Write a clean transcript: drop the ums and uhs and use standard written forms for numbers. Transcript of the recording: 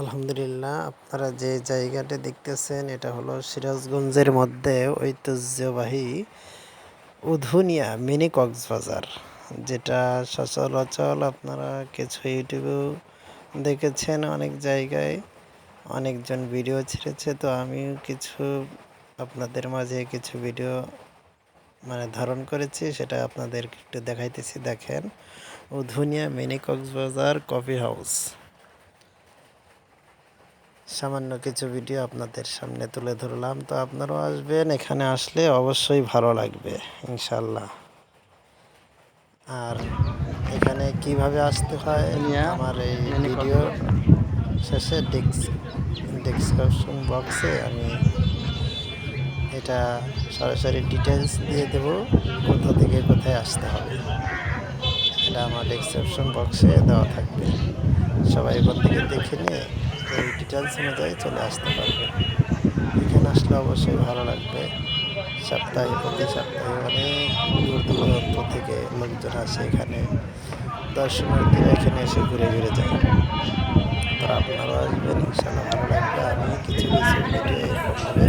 আলহামদুলিল্লাহ, আপনারা যে জায়গাটা দেখতেছেন এটা হলো সিরাজগঞ্জের মধ্যে ঐতিহ্যবাহী উধুনিয়া মিনি কক্সবাজার, যেটা সচরাচর আপনারা কিছু ইউটিউবেও দেখেছেন। অনেক জায়গায় অনেকজন ভিডিও ছেড়েছে, তো আমিও কিছু আপনাদের মাঝে কিছু ভিডিও ধারণ করেছি, সেটা আপনাদেরকে একটু দেখাইতেছি। দেখেন, Udhunia mini Cox's Bazar coffee house. সামান্য কিছু ভিডিও আপনাদের সামনে তুলে ধরলাম, তো আপনারাও আসবেন, এখানে আসলে অবশ্যই ভালো লাগবে ইনশাল্লাহ। আর এখানে কিভাবে আসতে হয় আমার এই ভিডিও শেষে ডেসক্রিপশন বক্সে আমি এটা সরাসরি ডিটেলস দিয়ে দেব, কোথা থেকে কোথায় আসতে হবে। এটা আমার ডেসক্রিপশন বক্সে দেওয়া থাকবে, সবাই ওখান থেকে দেখে নিয়ে এই ডিটেলস অনুযায়ী চলে আসতে পারবে। এখানে আসলে অবশ্যই ভালো লাগবে। প্রতি সপ্তাহে অনেক দূর দূরান্ত থেকে লোকজন আসে এখানে, দর্শনার্থীরা এখানে এসে ঘুরে ঘুরে যায়। তো আপনারাও আসবেন, ইনশাল্লাহ ভালো লাগবে। আমি কিছু কিছু ভিডিও এরকমভাবে